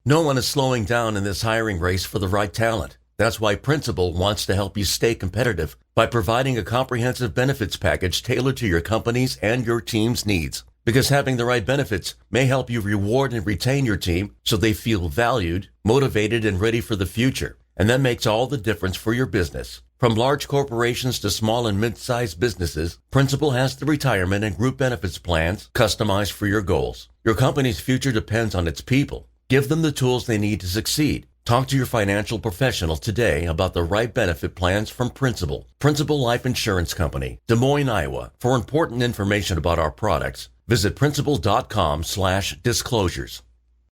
No one is slowing down in this hiring race for the right talent. That's why Principal wants to help you stay competitive by providing a comprehensive benefits package tailored to your company's and your team's needs. Because having the right benefits may help you reward and retain your team so they feel valued, motivated, and ready for the future. And that makes all the difference for your business. From large corporations to small and mid-sized businesses, Principal has the retirement and group benefits plans customized for your goals. Your company's future depends on its people. Give them the tools they need to succeed. Talk to your financial professional today about the right benefit plans from Principal. Principal Life Insurance Company, Des Moines, Iowa. For important information about our products, visit principal.com/disclosures.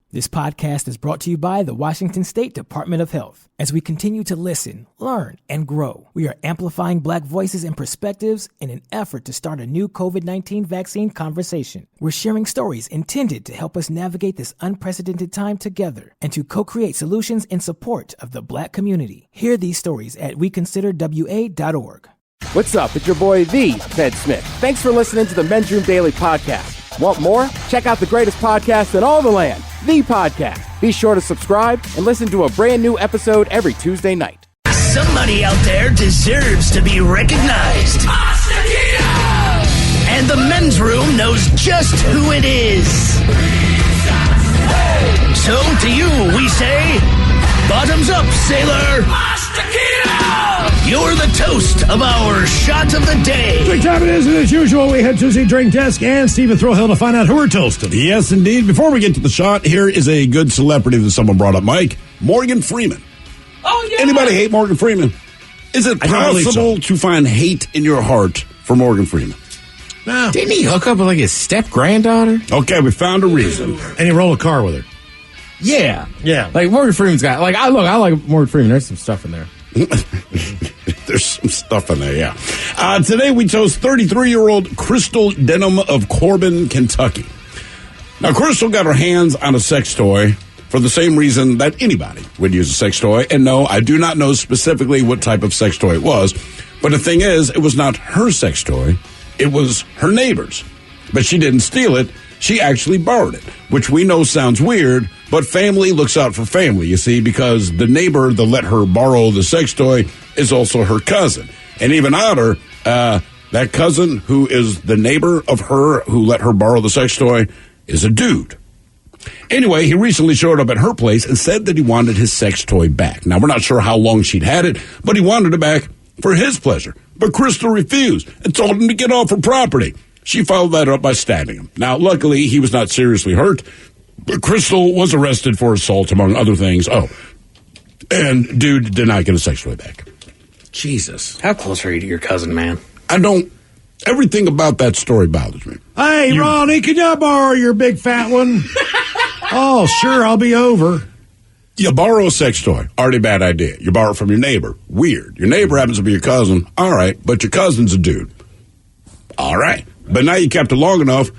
This podcast is brought to you by the Washington State Department of Health. As we continue to listen, learn, and grow, we are amplifying Black voices and perspectives in an effort to start a new COVID-19 vaccine conversation. We're sharing stories intended to help us navigate this unprecedented time together and to co-create solutions in support of the Black community. Hear these stories at weconsiderwa.org. What's up? It's your boy, The Ted Smith. Thanks for listening to the Men's Room Daily Podcast. Want more? Check out the greatest podcast in all the land, The Podcast. Be sure to subscribe and listen to a brand new episode every Tuesday night. Somebody out there deserves to be recognized. And the Men's Room knows just who it is. So to you, we say, bottoms up, sailor. You're the toast of our shot of the day. Drink time it is, and as usual, we head to the drink desk and Stephen Throwhill to find out who we're toasting. Yes, indeed. Before we get to the shot, here is a good celebrity that someone brought up, Mike. Morgan Freeman. Oh, yeah. Anybody hate Morgan Freeman? Is it possible to find hate in your heart for Morgan Freeman? No. Didn't he hook up with like his step-granddaughter? Okay, we found a reason. And he rolled a car with her. Yeah. Yeah. Like Morgan Freeman's got, like, I like Morgan Freeman. There's some stuff in there. There's some stuff in there, yeah. Today we chose 33-year-old Crystal Denham of Corbin, Kentucky. Now, Crystal got her hands on a sex toy for the same reason that anybody would use a sex toy. And no, I do not know specifically what type of sex toy it was. But the thing is, it was not her sex toy. It was her neighbor's. But she didn't steal it. She actually borrowed it, which we know sounds weird, but family looks out for family, you see, because the neighbor that let her borrow the sex toy is also her cousin. And even odder, that cousin who is the neighbor of her who let her borrow the sex toy is a dude. Anyway, he recently showed up at her place and said that he wanted his sex toy back. Now, we're not sure how long she'd had it, but he wanted it back for his pleasure. But Crystal refused and told him to get off her property. She followed that up by stabbing him. Now, luckily, he was not seriously hurt, but Crystal was arrested for assault, among other things. Oh, and dude did not get a sex toy back. Jesus. How close are you to your cousin, man? I don't... Everything about that story bothers me. Hey, Ronnie, can I borrow your big fat one? Oh, sure, I'll be over. You borrow a sex toy, already a bad idea. You borrow it from your neighbor, weird. Your neighbor happens to be your cousin, all right, but your cousin's a dude. All right. But now you kept it long enough,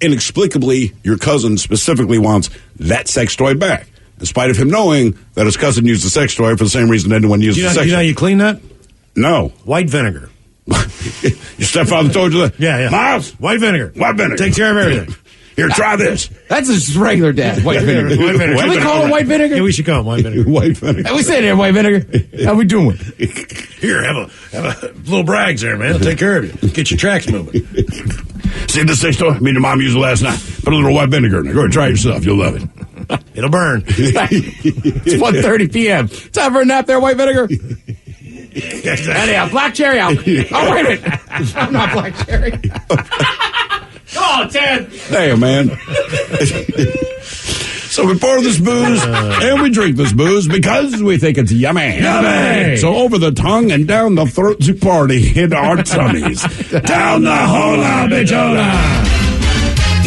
inexplicably, your cousin specifically wants that sex toy back, in spite of him knowing that his cousin used the sex toy for the same reason anyone used the sex toy. You know how you clean that? No. White vinegar. Your stepfather told you that? Yeah. Miles? White vinegar. White vinegar. Takes care of everything. Here, try this. That's just regular dad. White vinegar. White vinegar. Can we call it white vinegar? Yeah, we should call it white vinegar. White vinegar. We said it, white vinegar. How we doing? Here, have a little brags there, man. I'll take care of you. Get your tracks moving. See this sex toy? Me and your mom used it last night. Put a little white vinegar in it. Go ahead, try it yourself. You'll love it. It'll burn. It's 1:30 p.m. Time for a nap there, white vinegar. Exactly. Anyhow, black cherry out. Oh, wait a minute. I'm not black cherry. Oh, Ted. Hey, man. So we pour this booze and we drink this booze because we think it's yummy. Yummy. So over the tongue and down the throat to party into our tummies. Down the hola, bitchola.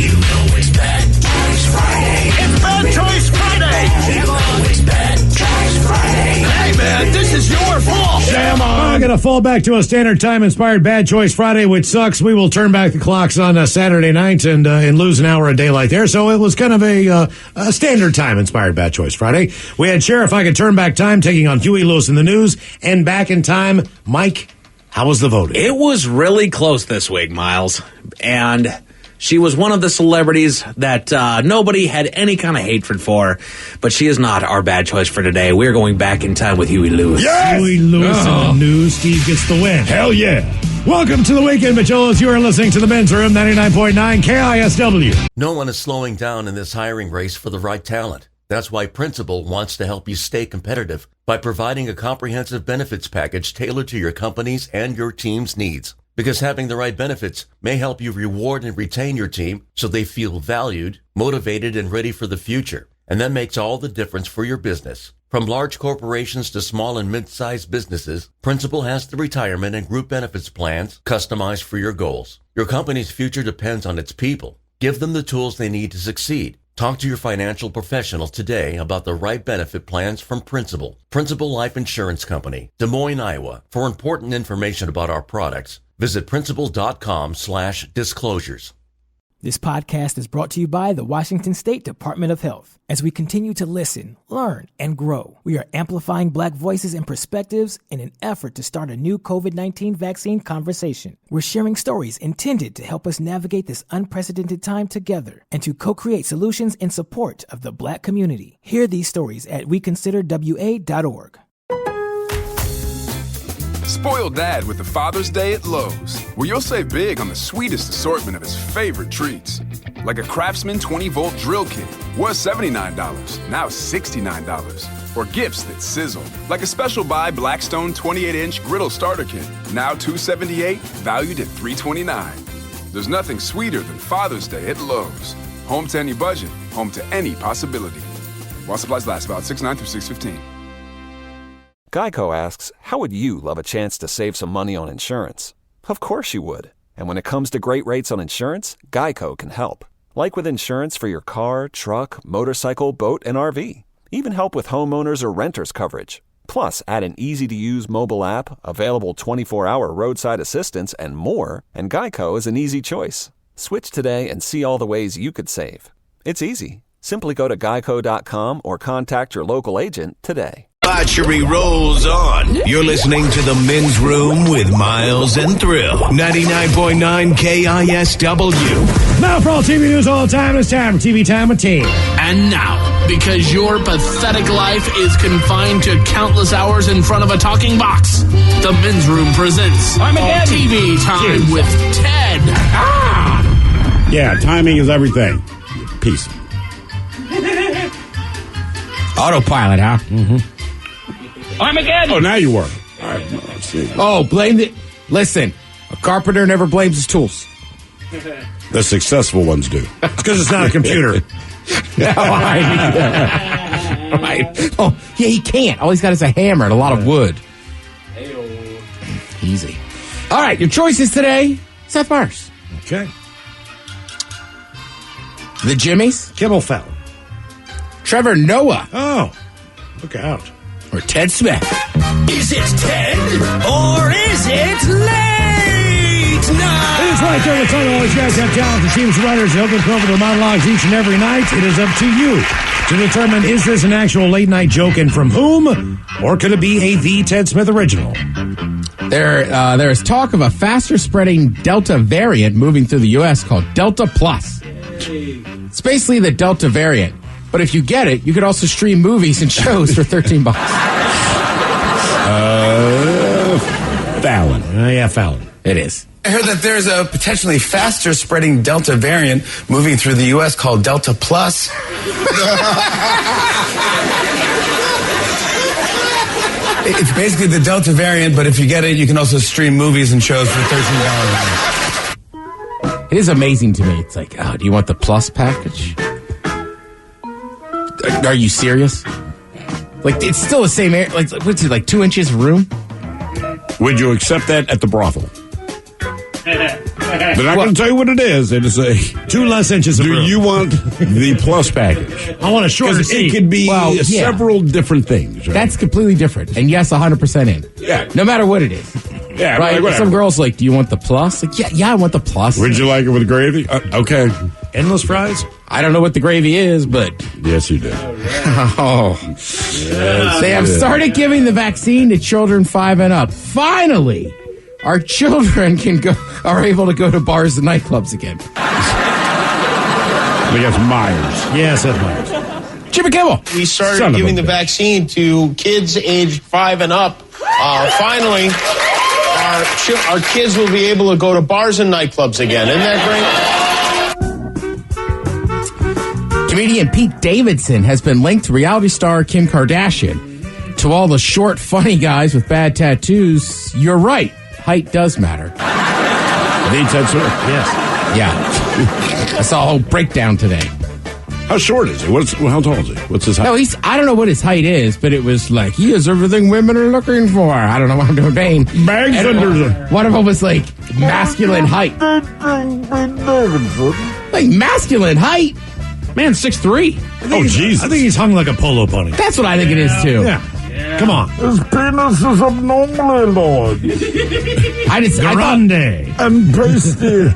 You know it's Bad Choice Friday. It's Bad Choice Friday. You know it's Bad Choice Friday. Hey, man, this is your fault. Jam on. I'm going to fall back to a standard time-inspired Bad Choice Friday, which sucks. We will turn back the clocks on Saturday night and lose an hour of daylight there. So it was kind of a standard time-inspired Bad Choice Friday. We had Sheriff I Could Turn Back Time taking on Huey Lewis in the News. And back in time, Mike, how was the voting? It was really close this week, Miles. And She was one of the celebrities that nobody had any kind of hatred for, but she is not our bad choice for today. We're going back in time with Huey Lewis. Yes! Huey Lewis in the news. Steve gets the win. Hell yeah. Welcome to the weekend, Macholos. You are listening to the Men's Room, 99.9 KISW. No one is slowing down in this hiring race for the right talent. That's why Principal wants to help you stay competitive by providing a comprehensive benefits package tailored to your company's and your team's needs. Because having the right benefits may help you reward and retain your team so they feel valued, motivated, and ready for the future. And that makes all the difference for your business. From large corporations to small and mid-sized businesses, Principal has the retirement and group benefits plans customized for your goals. Your company's future depends on its people. Give them the tools they need to succeed. Talk to your financial professional today about the right benefit plans from Principal. Principal Life Insurance Company, Des Moines, Iowa. For important information about our products, visit principal.com/disclosures. This podcast is brought to you by the Washington State Department of Health. As we continue to listen, learn, and grow, we are amplifying Black voices and perspectives in an effort to start a new COVID-19 vaccine conversation. We're sharing stories intended to help us navigate this unprecedented time together and to co-create solutions in support of the Black community. Hear these stories at weconsiderwa.org. Spoil Dad with the Father's Day at Lowe's, where you'll save big on the sweetest assortment of his favorite treats. Like a Craftsman 20-volt drill kit, was $79, now $69. Or gifts that sizzle, like a special buy Blackstone 28-inch griddle starter kit, now $278, valued at $329. There's nothing sweeter than Father's Day at Lowe's. Home to any budget, home to any possibility. While supplies last, about 6/9 through 6/15. Geico asks, how would you love a chance to save some money on insurance? Of course you would. And when it comes to great rates on insurance, Geico can help. Like with insurance for your car, truck, motorcycle, boat, and RV. Even help with homeowners or renters coverage. Plus, add an easy-to-use mobile app, available 24-hour roadside assistance, and more, and Geico is an easy choice. Switch today and see all the ways you could save. It's easy. Simply go to geico.com or contact your local agent today. Debauchery rolls on. You're listening to The Men's Room with Miles and Thrill. 99.9 KISW. Now for all TV news all the time, it's time for TV Time with T. And now, because your pathetic life is confined to countless hours in front of a talking box, The Men's Room presents TV Time with Ted. Yeah, timing is everything. Peace. Autopilot, huh? Mm-hmm. Armageddon! Oh, now you work. All right, let's see. Oh, blame the... Listen, a carpenter never blames his tools. The successful ones do. It's because it's not a computer. Right. Oh, yeah, he can't. All he's got is a hammer and a lot of wood. Easy. All right, your choices today, Seth Meyers. Okay. The Jimmies. Kimmel Fallon. Trevor Noah. Oh, look out. Or Ted Smith. Is it Ted or is it late night? It's right there. It's all you guys have talented teams, writers, helping come up with their monologues each and every night. It is up to you to determine, is this an actual late night joke and from whom? Or could it be a The Ted Smith original? There is talk of a faster spreading Delta variant moving through the U.S. called Delta Plus. It's basically the Delta variant. But if you get it, you could also stream movies and shows for $13. Fallon. Yeah, Fallon. It is. I heard that there's a potentially faster spreading Delta variant moving through the U.S. called Delta Plus. It's basically the Delta variant, but if you get it, you can also stream movies and shows for $13. It is amazing to me. It's like, oh, do you want the Plus package? Are you serious? Like, it's still the same air. Like, what's it, like 2 inches of room? Would you accept that at the brothel? They're not going to tell you what it is. It is a 2 less inches of room. Do you want the Plus package? I want a shorter seat. It could be several different things. Right? That's completely different. And yes, 100% in. Yeah. No matter what it is. Yeah, right. Like, some girls like, do you want the Plus? Like, yeah, I want the Plus. Would you like it with gravy? Okay. Endless fries? I don't know what the gravy is, but yes, you do. Oh, yes, they have started giving the vaccine to children 5 and up. Finally, our children are able to go to bars and nightclubs again. I guess Myers. Yeah, Seth Myers. Jimmy Kimmel. We started giving the vaccine to kids aged 5 and up. Finally, our kids will be able to go to bars and nightclubs again. Isn't that great? Comedian Pete Davidson has been linked to reality star Kim Kardashian. To all the short, funny guys with bad tattoos, you're right. Height does matter. Tattoo? Yes. Yeah. I saw a whole breakdown today. How short is he? How tall is he? What's his height? No, I don't know what his height is, but it was like, he is everything women are looking for. I don't know what I'm doing. Bags under the... One of them was like, masculine height. Like, masculine height? Man, 6'3". Oh, Jesus. I think he's hung like a polo pony. That's what I think it is, too. Yeah. Come on. His penis is abnormally large. Grande. And pasty.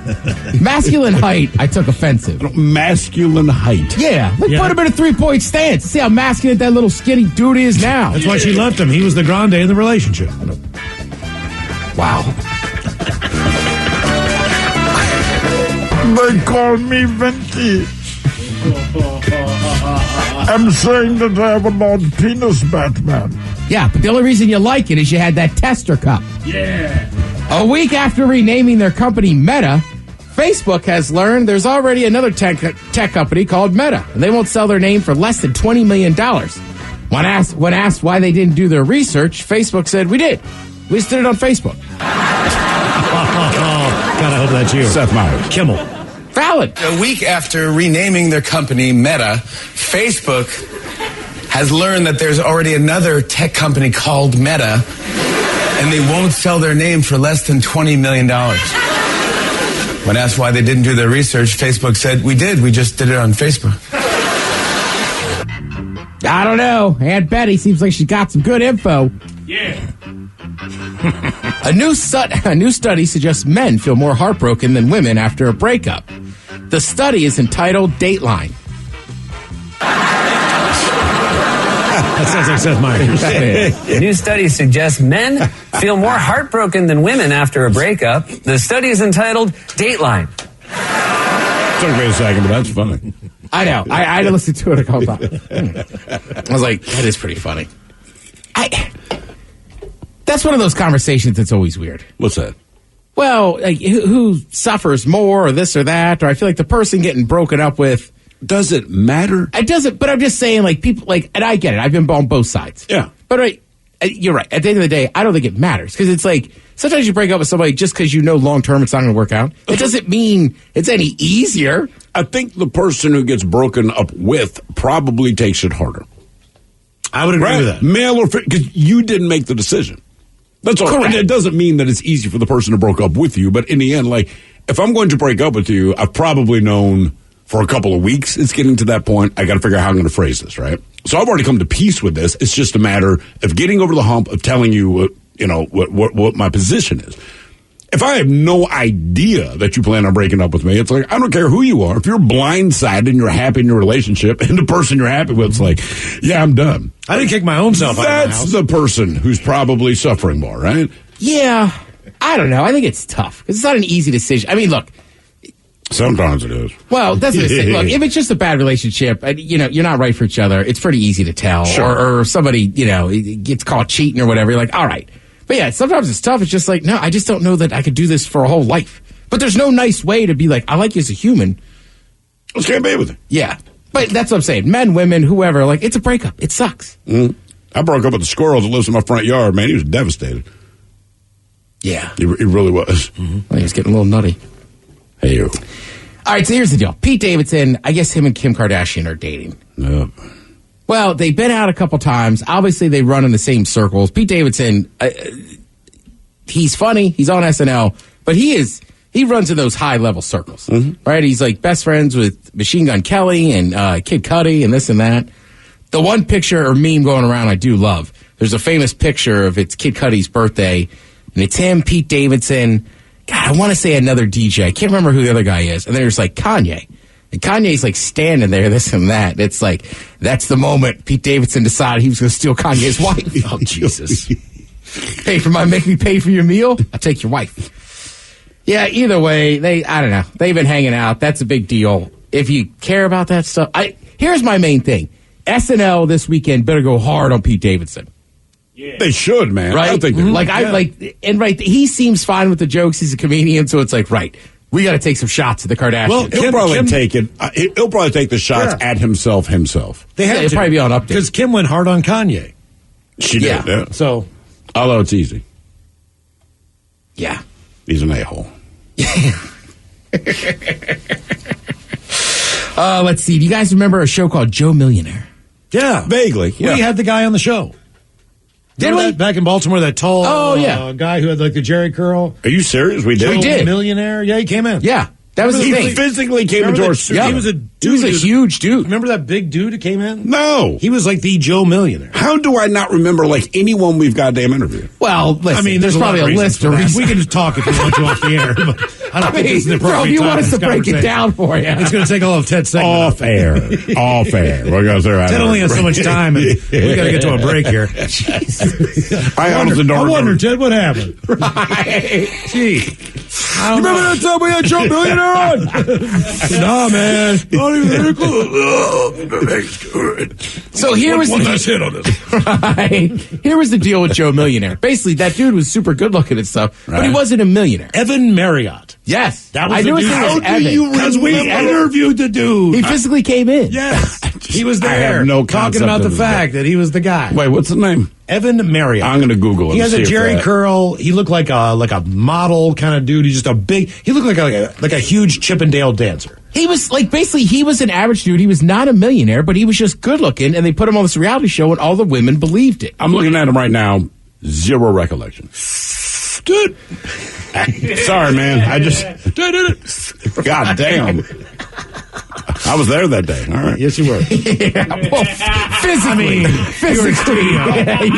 Masculine height, I took offensive. Masculine height. Yeah. Put him in a 3-point stance. See how masculine that little skinny dude is now. That's why she left him. He was the grande in the relationship. Wow. They call me Venti. I'm saying that I have a large penis, Batman. Yeah, but the only reason you like it is you had that tester cup. Yeah. A week after renaming their company Meta, Facebook has learned there's already another tech company called Meta, and they won't sell their name for less than $20 million. When asked why they didn't do their research, Facebook said, we did. We just did it on Facebook. God, I hope that's you. Seth Myers. Kimmel. Valid. A week after renaming their company Meta, Facebook has learned that there's already another tech company called Meta, and they won't sell their name for less than $20 million. When asked why they didn't do their research, Facebook said, we did. We just did it on Facebook. I don't know. Aunt Betty seems like she's got some good info. Yeah. A new study suggests men feel more heartbroken than women after a breakup. The study is entitled Dateline. That sounds like Seth Myers. A new study suggests men feel more heartbroken than women after a breakup. The study is entitled Dateline. Took me a second, but that's funny. I know. I had to listen to it a couple times. I was like, that is pretty funny. That's one of those conversations that's always weird. What's that? Well, like, who suffers more or this or that? Or I feel like the person getting broken up with. Does it matter? It doesn't, but I'm just saying, like, people, like, and I get it. I've been on both sides. Yeah. But you're right. At the end of the day, I don't think it matters. Because it's like, sometimes you break up with somebody just because you know long-term it's not going to work out. It doesn't mean it's any easier. I think the person who gets broken up with probably takes it harder. I would agree with that. Male or female, because you didn't make the decision. That's all. Correct. And it doesn't mean that it's easy for the person who broke up with you, but in the end, like, if I'm going to break up with you, I've probably known for a couple of weeks it's getting to that point. I got to figure out how I'm going to phrase this, right? So I've already come to peace with this. It's just a matter of getting over the hump of telling you what my position is. If I have no idea that you plan on breaking up with me, it's like, I don't care who you are. If you're blindsided and you're happy in your relationship and the person you're happy with is like, yeah, I'm done. I didn't kick my own self out of my house. That's the person who's probably suffering more, right? Yeah. I don't know. I think it's tough because it's not an easy decision. I mean, look. Sometimes it is. Well, that's what I'm saying. Look, if it's just a bad relationship, you're not right for each other, it's pretty easy to tell. Sure. Or somebody, gets caught cheating or whatever. You're like, all right. But yeah, sometimes it's tough. It's just like, no, I just don't know that I could do this for a whole life. But there's no nice way to be like, I like you as a human. Let's get away with it. Yeah. But that's what I'm saying. Men, women, whoever, like, it's a breakup. It sucks. Mm. I broke up with the squirrel that lives in my front yard, man. He was devastated. Yeah. He really was. Mm-hmm. Well, he was getting a little nutty. Hey, you. All right, so here's the deal. Pete Davidson, I guess him and Kim Kardashian are dating. Yep. Well, they've been out a couple times. Obviously, they run in the same circles. Pete Davidson, he's funny. He's on SNL, but he runs in those high-level circles, right? He's like best friends with Machine Gun Kelly and Kid Cudi and this and that. The one picture or meme going around I do love, there's a famous picture of it's Kid Cudi's birthday, and it's him, Pete Davidson. God, I want to say another DJ. I can't remember who the other guy is. And there's like Kanye. And Kanye's like standing there, this and that. It's like, that's the moment Pete Davidson decided he was going to steal Kanye's wife. Oh, Jesus. Make me pay for your meal? I'll take your wife. Yeah, either way, I don't know. They've been hanging out. That's a big deal. if you care about that stuff, here's my main thing. SNL this weekend better go hard on Pete Davidson. Yeah. They should, man. Right? I think he seems fine with the jokes. He's a comedian, so it's like, right, we got to take some shots at the Kardashians. Well, he'll probably take it. He'll probably take the shots at himself. They have to probably be on update because Kim went hard on Kanye. She did. Yeah. So, although it's easy. Yeah. He's an a-hole. Let's see. Do you guys remember a show called Joe Millionaire? Yeah. Vaguely. Yeah. We had the guy on the show. Did we? Back in Baltimore, that tall guy who had like the Jerry curl. Are you serious? We did? We did. Millionaire. Yeah, he came in. Yeah. That was the thing. He physically came into our studio. He was a dude. He was a huge dude. Remember that big dude who came in? No. He was like the Joe Millionaire. How do I not remember like anyone we've goddamn interviewed? Well, listen, I mean, there's probably a list of reasons. We can just talk if you want to off the air, but I don't think this is the appropriate bro, you time want us for to this break it down for you. It's going to take all of Ted's segment. Off air. We're going to say Ted only has so much time, and we got to get to a break here. I honestly don't I wonder, remember. Ted, what happened? Right. Gee. You remember that time we had Joe Millionaire on? Nah, man. Not even cool. So here was one last hit on this. Right. Here was the deal with Joe Millionaire. Basically, that dude was super good looking and stuff, but he wasn't a millionaire. Evan Marriott. Yes. That was I knew his name was Evan. Because we interviewed the dude. He physically came in. Yes. He was there. I have no talking concept about the of fact that he was the guy. Wait, what's the name? Evan Marriott. I'm going to Google him. He has see a if Jerry that- curl. He looked like a model kind of dude. He's just a big. He looked like a huge Chippendale dancer. He was basically he was an average dude. He was not a millionaire, but he was just good looking, and they put him on this reality show, and all the women believed it. I'm looking at him right now. Zero recollection. Dude. Sorry, man. I just. God damn. I was there that day. All right. Yes, you were. Yeah, well, physically,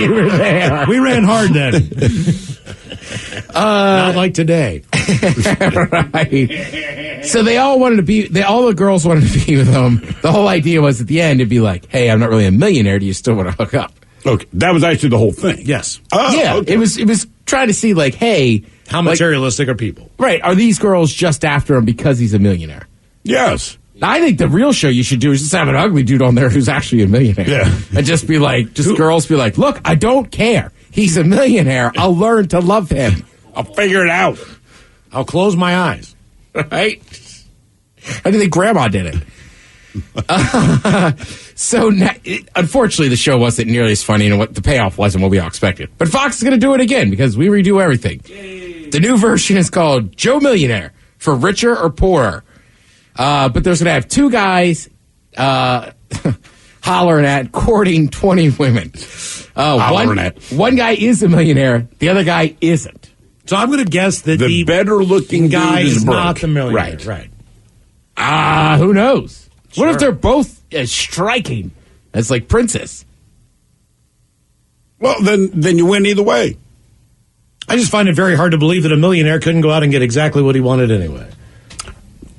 you were there. We ran hard then. Not like today. Right. So they all wanted to be. All the girls wanted to be with him. The whole idea was at the end it'd be like, "Hey, I'm not really a millionaire. Do you still want to hook up?" Okay, that was actually the whole thing. Yes. Oh, yeah. okay. It was trying to see like, hey, how materialistic are people? Right. Are these girls just after him because he's a millionaire? Yes. I think the real show you should do is just have an ugly dude on there who's actually a millionaire. Yeah. And just be like, girls be like, look, I don't care. He's a millionaire. I'll learn to love him. I'll figure it out. I'll close my eyes. Right? I think grandma did it. So unfortunately, the show wasn't nearly as funny, and what the payoff wasn't what we all expected. But Fox is going to do it again because we redo everything. Yay. The new version is called Joe Millionaire for richer or poorer. But there's going to have two guys hollering at courting 20 women. One guy is a millionaire. The other guy isn't. So I'm going to guess that the better looking guy is not the millionaire. Right. Who knows? Sure. What if they're both as striking as like Princess? Well, then you win either way. I just find it very hard to believe that a millionaire couldn't go out and get exactly what he wanted anyway.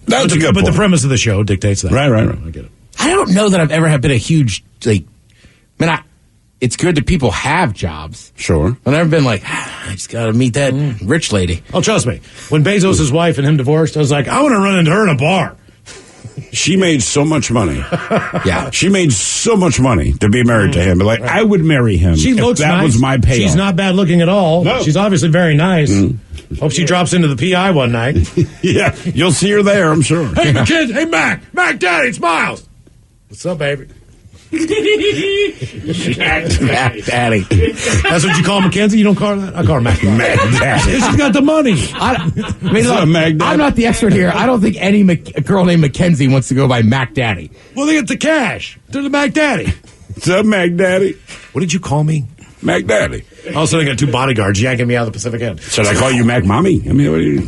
That's a good point. But the premise of the show dictates that. Right. I get it. I don't know that I've ever been a huge, it's good that people have jobs. Sure. I've never been like, I just got to meet that rich lady. Oh, trust me. When Bezos' wife and him divorced, I was like, I want to run into her in a bar. She made so much money. Yeah. She made so much money to be married to him. But I would marry him she looks that nice. Was my payoff. She's not bad looking at all. No. She's obviously very nice. Hope she drops into the PI one night. Yeah, you'll see her there, I'm sure. Hey, my kid. Hey, Mac, Daddy, it's Miles. What's up, baby? Mac Daddy. That's what you call Mackenzie? You don't call her that? I call her Mac Daddy. She's got the money. I'm not the expert here. I don't think any girl named Mackenzie wants to go by Mac Daddy. Well, they get the cash. They're the Mac Daddy. What's up, Mac Daddy? What did you call me? Mac Daddy. All of a sudden, I got two bodyguards yanking me out of the Pacific End. Should I call you Mac Mommy? I mean, what do you...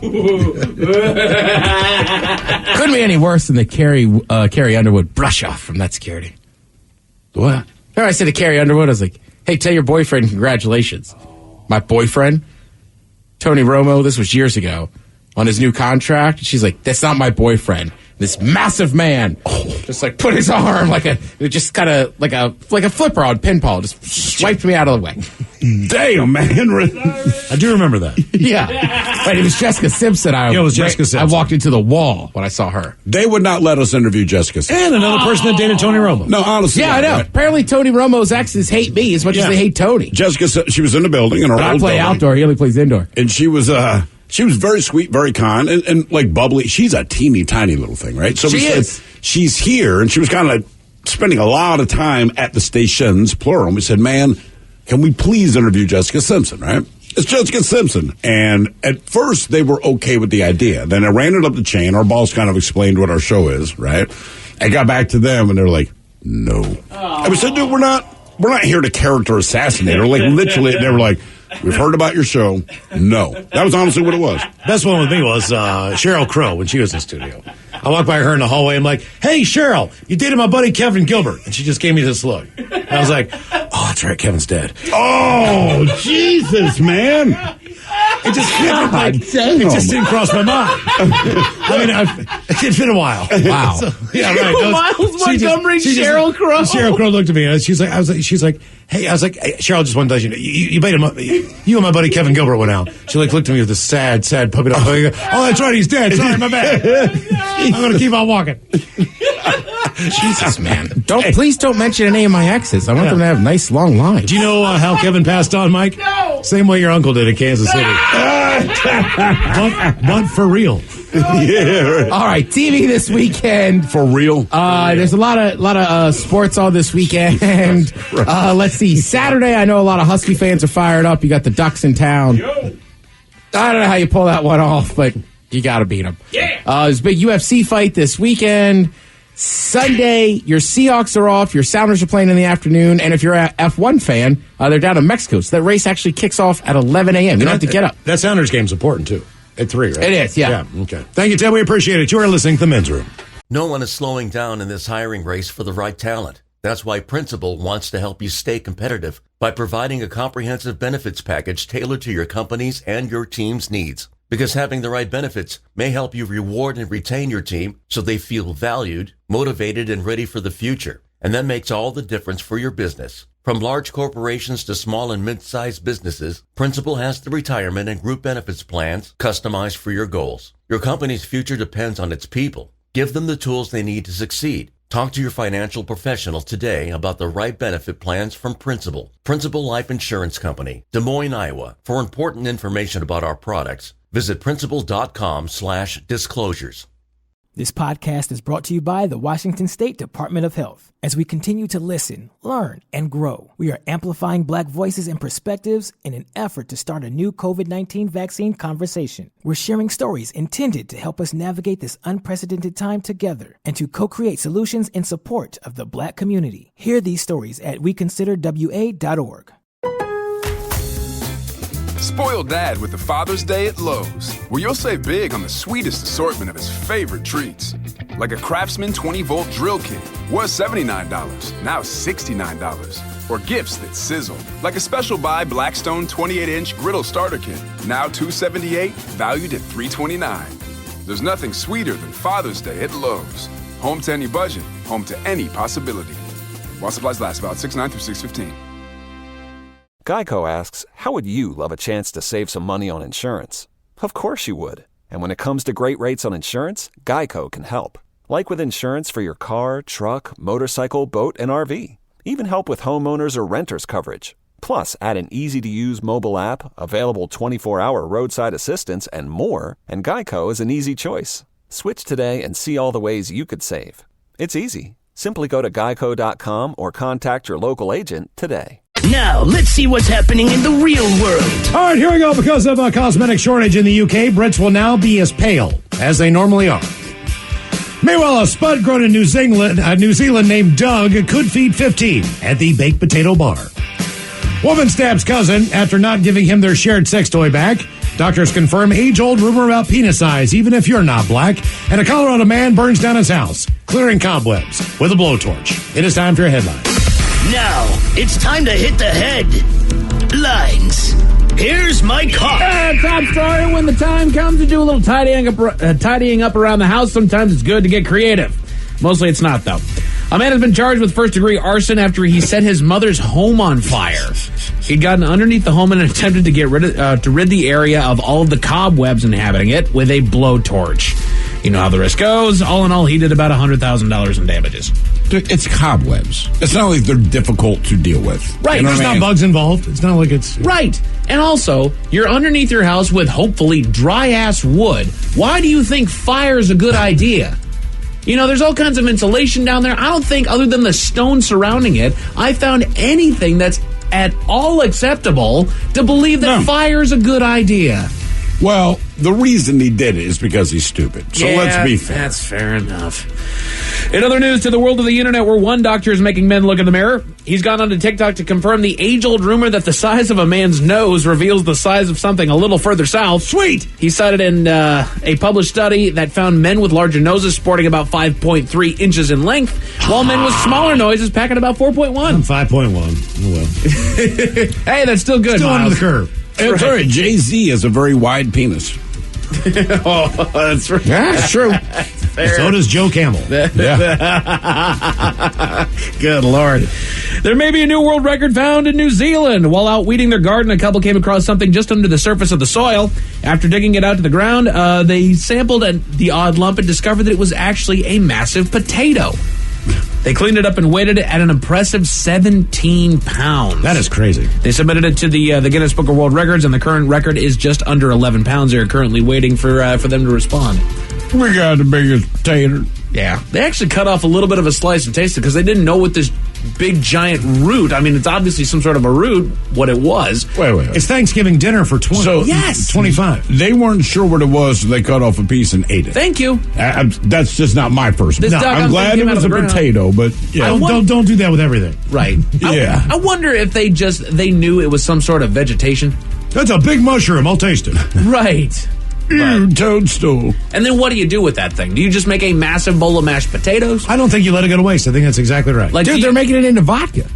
Couldn't be any worse than the Carrie Underwood brush off from that security. What? Remember I said to Carrie Underwood, I was like, hey, tell your boyfriend congratulations. My boyfriend, Tony Romo, this was years ago, on his new contract. She's like, that's not my boyfriend. This massive man just put his arm like a flipper on pinball, just swiped me out of the way. Damn, man. I do remember that. Yeah. But it was Jessica Simpson. It was Jessica Simpson. I walked into the wall when I saw her. They would not let us interview Jessica Simpson. And another person that dated Tony Romo. No, honestly. Yeah, I know. Right? Apparently Tony Romo's exes hate me as much as they hate Tony. Jessica, she was in the building. In her but I old play building. outdoor. He only plays indoor. And she was very sweet, very kind, and like bubbly. She's a teeny tiny little thing, right? So she is. She's here, and she was kind of spending a lot of time at the stations, plural. And we said, man, can we please interview Jessica Simpson, right? It's Jessica Simpson. And at first, they were okay with the idea. Then I ran it up the chain. Our boss kind of explained what our show is, right? I got back to them, and they're like, no. And we said, dude, we're not here to character assassinate her. Like, literally, they were like, we've heard about your show. No. That was honestly what it was. Best one with me was Sheryl Crow when she was in studio. I walked by her in the hallway. I'm like, hey, Cheryl, you dated my buddy Kevin Gilbert. And she just gave me this look. And I was like, oh, that's right, Kevin's dead. Oh, Jesus, man. It just didn't cross my mind. I mean, it's been a while. Wow. So, yeah, right. Miles Montgomery, Sheryl Crow. Sheryl Crow looked at me and she's like, hey, Cheryl just wanted to let you know, you made him, you and my buddy Kevin Gilbert went out. She like looked at me with this sad puppy dog. Oh, that's right, he's dead. Sorry, my bad. I'm going to keep on walking. Jesus, man. Please don't mention any of my exes. I want them to have nice, long lives. Do you know how Kevin passed on, Mike? No. Same way your uncle did in Kansas City. but for real. Yeah. All right, TV this weekend. For real? There's a lot of sports on this weekend. Let's see. Saturday, I know a lot of Husky fans are fired up. You got the Ducks in town. I don't know how you pull that one off, but you got to beat them. Yeah. There's a big UFC fight this weekend. Sunday, your Seahawks are off. Your Sounders are playing in the afternoon. And if you're an F1 fan, they're down in Mexico. So that race actually kicks off at 11 a.m. You don't have to get up. That Sounders game's important, too. At 3, right? It is, yeah. Okay. Thank you, Ted. We appreciate it. You are listening to The Men's Room. No one is slowing down in this hiring race for the right talent. That's why Principal wants to help you stay competitive by providing a comprehensive benefits package tailored to your company's and your team's needs. Because having the right benefits may help you reward and retain your team so they feel valued, motivated, and ready for the future. And that makes all the difference for your business. From large corporations to small and mid-sized businesses, Principal has the retirement and group benefits plans customized for your goals. Your company's future depends on its people. Give them the tools they need to succeed. Talk to your financial professional today about the right benefit plans from Principal. Principal Life Insurance Company, Des Moines, Iowa. For important information about our products, visit principal.com/disclosures. This podcast is brought to you by the Washington State Department of Health. As we continue to listen, learn, and grow, we are amplifying Black voices and perspectives in an effort to start a new COVID-19 vaccine conversation. We're sharing stories intended to help us navigate this unprecedented time together and to co-create solutions in support of the Black community. Hear these stories at weconsiderwa.org. Spoil Dad with the Father's Day at Lowe's, where you'll save big on the sweetest assortment of his favorite treats. Like a Craftsman 20-volt drill kit, was $79, now $69. Or gifts that sizzle, like a special buy Blackstone 28-inch griddle starter kit, now $278, valued at $329. There's nothing sweeter than Father's Day at Lowe's. Home to any budget, home to any possibility. While supplies last, about 6/9 through 6/15. Geico asks, how would you love a chance to save some money on insurance? Of course you would. And when it comes to great rates on insurance, Geico can help. Like with insurance for your car, truck, motorcycle, boat, and RV. Even help with homeowners or renters coverage. Plus, add an easy-to-use mobile app, available 24-hour roadside assistance, and more, and Geico is an easy choice. Switch today and see all the ways you could save. It's easy. Simply go to geico.com or contact your local agent today. Now, let's see what's happening in the real world. All right, here we go. Because of a cosmetic shortage in the UK, Brits will now be as pale as they normally are. Meanwhile, a spud grown in New Zealand named Doug could feed 15 at the baked potato bar. Woman stabs cousin after not giving him their shared sex toy back. Doctors confirm age-old rumor about penis size, even if you're not black. And a Colorado man burns down his house, clearing cobwebs with a blowtorch. It is time for a headline. Now, it's time to hit the headlines. Here's my car. Top story. When the time comes to do a little tidying up around the house, sometimes it's good to get creative. Mostly it's not, though. A man has been charged with first-degree arson after he set his mother's home on fire. He'd gotten underneath the home and attempted to rid the area of all of the cobwebs inhabiting it with a blowtorch. You know how the rest goes. All in all, he did about $100,000 in damages. It's cobwebs. It's not like they're difficult to deal with. Right. You know There's not bugs involved. It's not like it's... Right. And also, you're underneath your house with hopefully dry-ass wood. Why do you think fire is a good idea? You know, there's all kinds of insulation down there. I don't think, other than the stone surrounding it, I found anything that's at all acceptable to believe that fire is a good idea. Well, the reason he did it is because he's stupid. So let's be fair. That's fair enough. In other news, to the world of the internet, where one doctor is making men look in the mirror, he's gone onto TikTok to confirm the age-old rumor that the size of a man's nose reveals the size of something a little further south. Sweet! He cited in a published study that found men with larger noses sporting about 5.3 inches in length, while men with smaller noses packing about 4.1. I'm 5.1. Oh, well. Hey, that's still good, Still Miles. under the curve. That's right. Jay-Z has a very wide penis. Oh, that's right. Yeah, it's true. So does Joe Camel. Yeah. Good Lord. There may be a new world record found in New Zealand. While out weeding their garden, a couple came across something just under the surface of the soil. After digging it out to the ground, they sampled the odd lump and discovered that it was actually a massive potato. They cleaned it up and weighed it at an impressive 17 pounds. That is crazy. They submitted it to the Guinness Book of World Records, and the current record is just under 11 pounds. They're currently waiting for them to respond. We got the biggest potato. Yeah. They actually cut off a little bit of a slice and tasted it because they didn't know what this big giant root, I mean, it's obviously some sort of a root, what it was. Wait. It's Thanksgiving dinner for 20. So, yes. 25. They weren't sure what it was, so they cut off a piece and ate it. Thank you. That's just not my first. This No, I'm glad it was a potato, but yeah. Don't do that with everything. Right. Yeah. I wonder if they knew it was some sort of vegetation. That's a big mushroom. I'll taste it. Right. Ew, toadstool. And then what do you do with that thing? Do you just make a massive bowl of mashed potatoes? I don't think you let it go to waste. I think that's exactly right. Like, Dude, they're making it into vodka.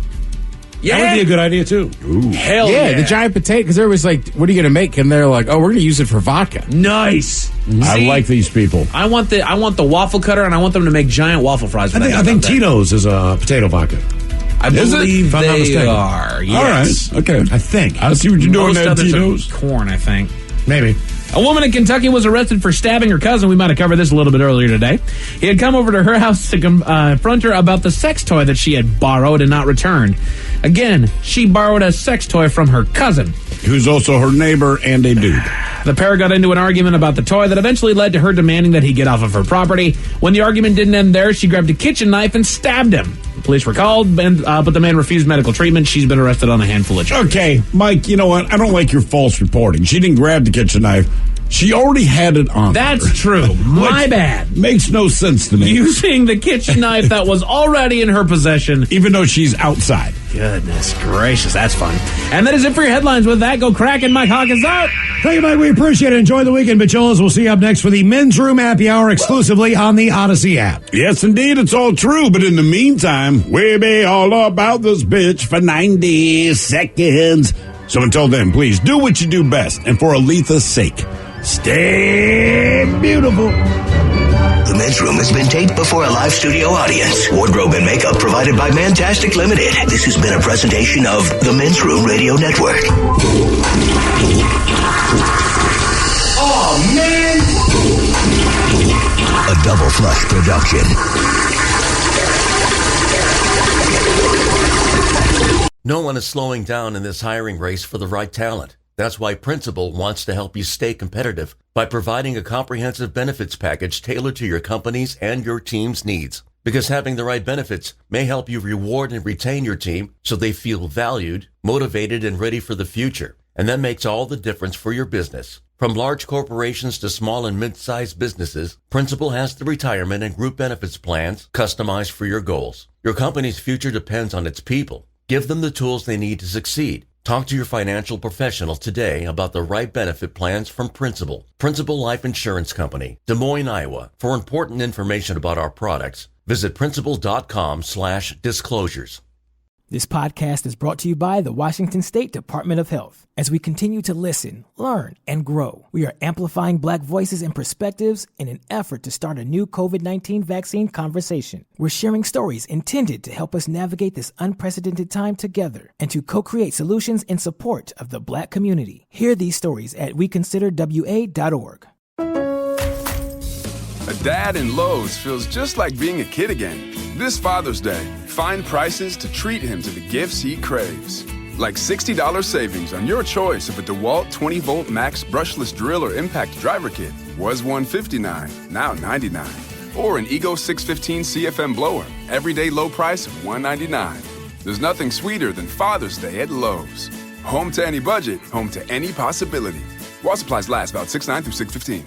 Yeah. That would be a good idea, too. Ooh. Hell Yeah, the giant potato, because everybody's like, what are you going to make? And they're like, oh, we're going to use it for vodka. Nice. I like these people. I want the waffle cutter, and I want them to make giant waffle fries. I think Tito's is a potato vodka. I believe If I'm not they mistaken. are. Yes. All right. Okay. I think. I see what you're doing Most there, others are Tito's. corn, I think. Maybe. A woman in Kentucky was arrested for stabbing her cousin. We might have covered this a little bit earlier today. He had come over to her house to confront her about the sex toy that she had borrowed and not returned. Again, she borrowed a sex toy from her cousin, who's also her neighbor and a dude. The pair got into an argument about the toy that eventually led to her demanding that he get off of her property. When the argument didn't end there, she grabbed a kitchen knife and stabbed him. Police were called, but the man refused medical treatment. She's been arrested on a handful of charges. Okay, Mike, you know what? I don't like your false reporting. She didn't grab the kitchen knife. She already had it on That's her. true. My bad. Makes no sense to me. Using the kitchen knife that was already in her possession. Even though she's outside. Goodness gracious, that's fun. And that is it for your headlines. With that, go Kraken. Mike Hawkins out. Thank you, Mike. We appreciate it. Enjoy the weekend, Bicholas. We'll see you up next for the Men's Room Happy Hour exclusively on the Odyssey app. Yes, indeed, it's all true. But in the meantime, we'll be all about this bitch for 90 seconds. So until then, please do what you do best. And for Aletha's sake, stay beautiful. The Men's Room has been taped before a live studio audience. Wardrobe and makeup provided by Mantastic Limited. This has been a presentation of the Men's Room Radio Network. Oh, man! A Double Flush production. No one is slowing down in this hiring race for the right talent. That's why Principal wants to help you stay competitive by providing a comprehensive benefits package tailored to your company's and your team's needs. Because having the right benefits may help you reward and retain your team so they feel valued, motivated, and ready for the future. And that makes all the difference for your business. From large corporations to small and mid-sized businesses, Principal has the retirement and group benefits plans customized for your goals. Your company's future depends on its people. Give them the tools they need to succeed. Talk to your financial professional today about the right benefit plans from Principal. Principal Life Insurance Company, Des Moines, Iowa. For important information about our products, visit principal.com/disclosures. This podcast is brought to you by the Washington State Department of Health. As we continue to listen, learn, and grow, we are amplifying Black voices and perspectives in an effort to start a new COVID-19 vaccine conversation. We're sharing stories intended to help us navigate this unprecedented time together and to co-create solutions in support of the Black community. Hear these stories at weconsiderwa.org. A dad in Lowe's feels just like being a kid again. This Father's Day, find prices to treat him to the gifts he craves. Like $60 savings on your choice of a DeWalt 20-volt max brushless drill or impact driver kit. Was $159, now $99. Or an Ego 615 CFM blower, everyday low price of $199. There's nothing sweeter than Father's Day at Lowe's. Home to any budget, home to any possibility. While supplies last, about 6/9 through 6/15.